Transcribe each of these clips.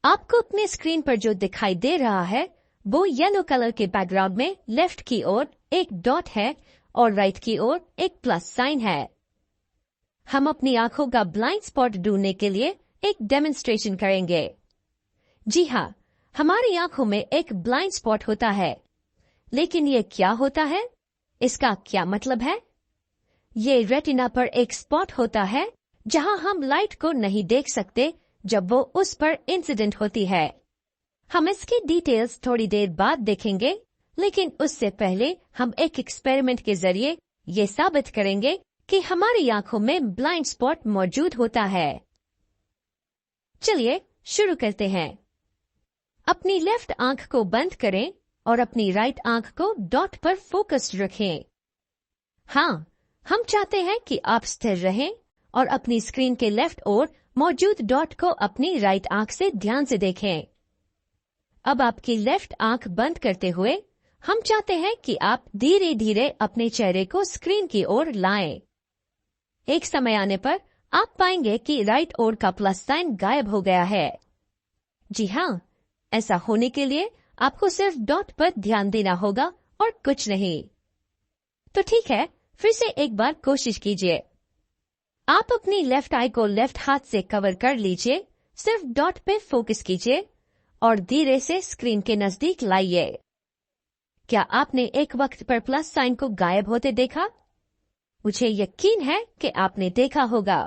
आपको अपने स्क्रीन पर जो दिखाई दे रहा है वो येलो कलर के बैकग्राउंड में लेफ्ट की ओर एक डॉट है और राइट की ओर एक प्लस साइन है। हम अपनी आंखों का ब्लाइंड स्पॉट ढूंढने के लिए एक डेमोन्स्ट्रेशन करेंगे। जी हाँ, हमारी आंखों में एक ब्लाइंड स्पॉट होता है, लेकिन ये क्या होता है? इसका क्या मतलब है? ये रेटिना पर एक स्पॉट होता है जहां हम लाइट को नहीं देख सकते जब वो उस पर इंसिडेंट होती है। हम इसकी डिटेल्स थोड़ी देर बाद देखेंगे, लेकिन उससे पहले हम एक एक्सपेरिमेंट के जरिए ये साबित करेंगे कि हमारी आंखों में ब्लाइंड स्पॉट मौजूद होता है। चलिए शुरू करते हैं। अपनी लेफ्ट आंख को बंद करें और अपनी राइट आंख को डॉट पर फोकस्ड रखें। हाँ, हम चाहते हैं कि आप स्थिर रहें और अपनी स्क्रीन के लेफ्ट ओर मौजूद डॉट को अपनी राइट आंख से ध्यान से देखें। अब आपकी लेफ्ट आंख बंद करते हुए हम चाहते हैं कि आप धीरे धीरे अपने चेहरे को स्क्रीन की ओर लाएं। एक समय आने पर आप पाएंगे कि राइट ओर का प्लस साइन गायब हो गया है। जी हाँ, ऐसा होने के लिए आपको सिर्फ डॉट पर ध्यान देना होगा और कुछ नहीं। तो ठीक है, फिर से एक बार कोशिश कीजिए। आप अपनी लेफ्ट आई को लेफ्ट हाथ से कवर कर लीजिए, सिर्फ डॉट पे फोकस कीजिए और धीरे से स्क्रीन के नजदीक लाइए। क्या आपने एक वक्त पर प्लस साइन को गायब होते देखा? मुझे यकीन है कि आपने देखा होगा।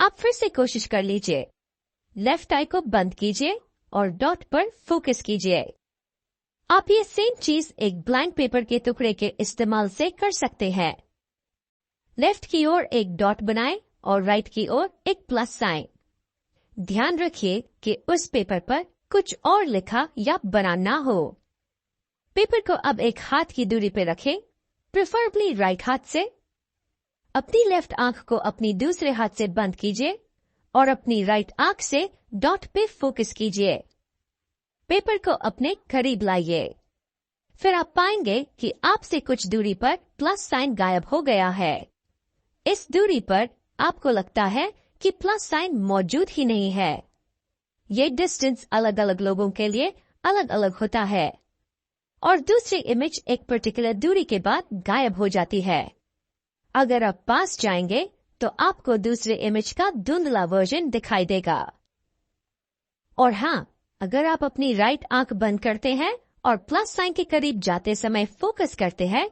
आप फिर से कोशिश कर लीजिए। लेफ्ट आई को बंद कीजिए और डॉट पर फोकस कीजिए। आप ये सेम चीज एक ब्लैंक पेपर के टुकड़े के इस्तेमाल से कर सकते हैं। लेफ्ट की ओर एक डॉट बनाएं और राइट की ओर एक प्लस साइन। ध्यान रखिए कि उस पेपर पर कुछ और लिखा या बना ना हो। पेपर को अब एक हाथ की दूरी पर रखें, प्रेफरेबली राइट हाथ से। अपनी लेफ्ट आंख को अपनी दूसरे हाथ से बंद कीजिए और अपनी राइट आंख से डॉट पे फोकस कीजिए। पेपर को अपने करीब लाइए। फिर आप पाएंगे कि आपसे कुछ दूरी पर प्लस साइन गायब हो गया है। इस दूरी पर आपको लगता है कि प्लस साइन मौजूद ही नहीं है। ये डिस्टेंस अलग अलग लोगों के लिए अलग अलग होता है और दूसरी इमेज एक पर्टिकुलर दूरी के बाद गायब हो जाती है। अगर आप पास जाएंगे तो आपको दूसरे इमेज का धुंधला वर्जन दिखाई देगा। और हाँ, अगर आप अपनी राइट आंख बंद करते हैं और प्लस साइन के करीब जाते समय फोकस करते हैं,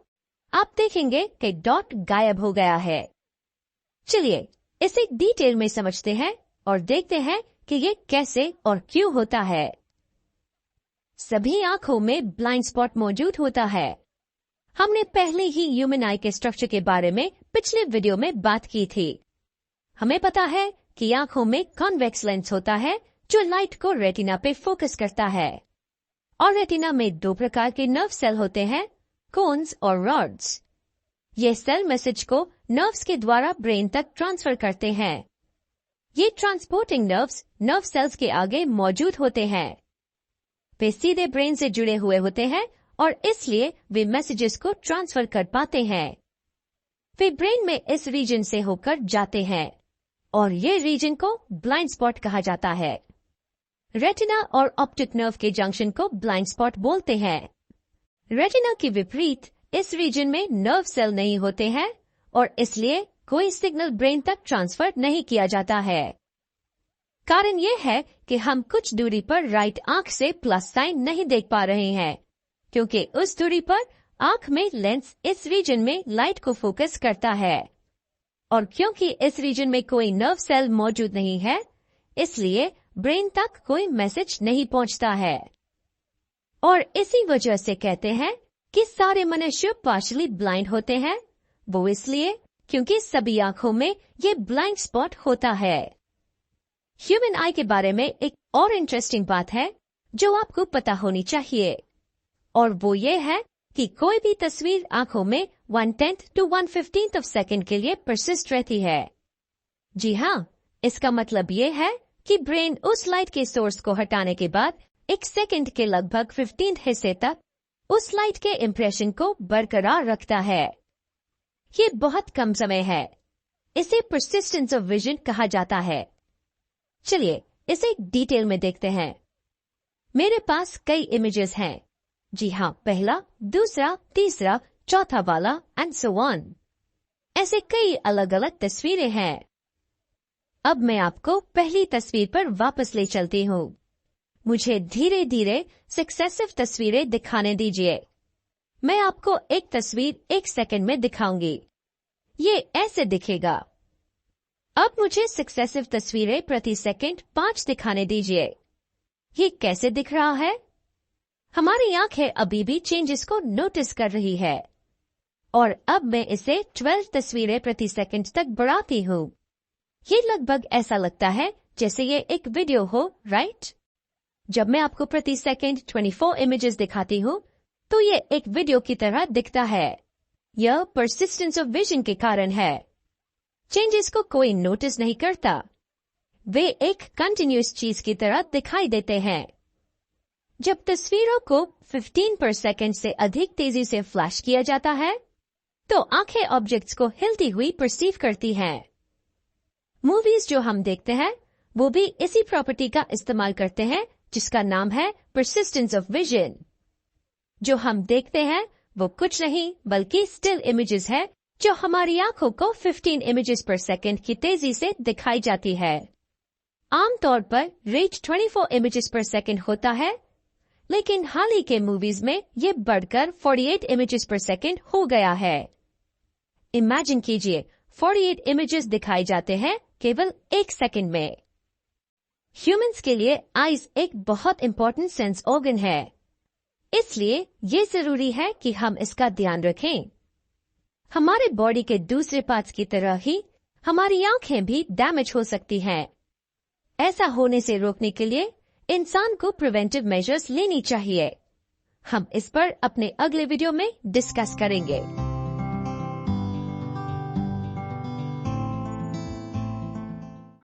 आप देखेंगे कि डॉट गायब हो गया है। चलिए इसे डिटेल में समझते हैं और देखते हैं कि ये कैसे और क्यों होता है। सभी आंखों में ब्लाइंड स्पॉट मौजूद होता है। हमने पहले ही ह्यूमन आई के स्ट्रक्चर के बारे में पिछले वीडियो में बात की थी। हमें पता है कि आंखों में कॉन्वेक्स लेंस होता है जो लाइट को रेटिना पे फोकस करता है। और रेटिना में दो प्रकार के नर्व सेल होते हैं, कोन्स और रॉड्स। ये सेल मैसेज को नर्व्स के द्वारा ब्रेन तक ट्रांसफर करते हैं। ये ट्रांसपोर्टिंग नर्व्स नर्व सेल्स के आगे मौजूद होते हैं। वे सीधे ब्रेन से जुड़े हुए होते हैं और इसलिए वे मैसेजेस को ट्रांसफर कर पाते हैं। वे ब्रेन में इस रीजन से होकर जाते हैं और ये रीजन को ब्लाइंड स्पॉट कहा जाता है। रेटिना और ऑप्टिक नर्व के जंक्शन को ब्लाइंड स्पॉट बोलते हैं। रेटिना के विपरीत इस रीजन में नर्व सेल नहीं होते हैं और इसलिए कोई सिग्नल ब्रेन तक ट्रांसफर नहीं किया जाता है। कारण यह है कि हम कुछ दूरी पर राइट आंख से प्लस साइन नहीं देख पा रहे हैं, क्योंकि उस दूरी पर आंख में लेंस इस रीजन में लाइट को फोकस करता है और क्योंकि इस रीजन में कोई नर्व सेल मौजूद नहीं है, इसलिए ब्रेन तक कोई मैसेज नहीं पहुंचता है। और इसी वजह से कहते हैं कि सारे मनुष्य पार्शली ब्लाइंड होते हैं। वो इसलिए क्योंकि सभी आंखों में ये ब्लाइंड स्पॉट होता है। ह्यूमन आई के बारे में एक और इंटरेस्टिंग बात है जो आपको पता होनी चाहिए, और वो ये है कि कोई भी तस्वीर आंखों में 1/10 to 1/15 ऑफ सेकेंड के लिए परसिस्ट रहती है। जी हाँ, इसका मतलब ये है कि ब्रेन उस लाइट के सोर्स को हटाने के बाद 1 सेकेंड के लगभग 15th हिस्से तक उस लाइट के इम्प्रेशन को बरकरार रखता है। ये बहुत कम समय है। इसे परसिस्टेंस ऑफ विजन कहा जाता है। चलिए इसे डिटेल में देखते हैं। मेरे पास कई इमेजेस हैं। जी हाँ, पहला, दूसरा, तीसरा, चौथा वाला एंड सो ऑन। ऐसे कई अलग अलग तस्वीरें हैं। अब मैं आपको पहली तस्वीर पर वापस ले चलती हूँ। मुझे धीरे धीरे सक्सेसिव तस्वीरें दिखाने दीजिए। मैं आपको एक तस्वीर 1 सेकंड में दिखाऊंगी। ये ऐसे दिखेगा। अब मुझे सक्सेसिव तस्वीरें प्रति सेकंड 5 दिखाने दीजिए। ये कैसे दिख रहा है? हमारी आंखें अभी भी चेंजेस को नोटिस कर रही है। और अब मैं इसे 12 तस्वीरें प्रति सेकंड तक बढ़ाती हूँ। ये लगभग ऐसा लगता है जैसे ये एक वीडियो हो, राइट? जब मैं आपको प्रति सेकंड 24 इमेजेस दिखाती हूँ तो ये एक वीडियो की तरह दिखता है। यह परसिस्टेंस ऑफ विजन के कारण है। चेंजेस को कोई नोटिस नहीं करता। वे एक कंटिन्यूअस चीज की तरह दिखाई देते हैं। जब तस्वीरों को 15 पर सेकंड से अधिक तेजी से फ्लैश किया जाता है तो आंखें ऑब्जेक्ट्स को हिलती हुई परसीव करती हैं। मूवीज जो हम देखते हैं वो भी इसी प्रॉपर्टी का इस्तेमाल करते हैं जिसका नाम है परसिस्टेंस ऑफ विजन। जो हम देखते हैं वो कुछ नहीं बल्कि स्टिल इमेजेस है जो हमारी आंखों को 15 इमेजेस पर सेकंड की तेजी से दिखाई जाती है। आमतौर पर रेट 24 इमेजेस पर सेकंड होता है, लेकिन हाल ही के मूवीज में ये बढ़कर 48 इमेजेस पर सेकंड हो गया है। इमेजिन कीजिए 48 इमेजेस दिखाई जाते हैं केवल 1 सेकंड में। ह्यूमंस के लिए आईज एक बहुत इंपॉर्टेंट सेंस ऑर्गन है, इसलिए ये जरूरी है कि हम इसका ध्यान रखें। हमारे बॉडी के दूसरे पार्ट्स की तरह ही हमारी आंखें भी डैमेज हो सकती हैं। ऐसा होने से रोकने के लिए इंसान को प्रिवेंटिव मेजर्स लेनी चाहिए। हम इस पर अपने अगले वीडियो में डिस्कस करेंगे।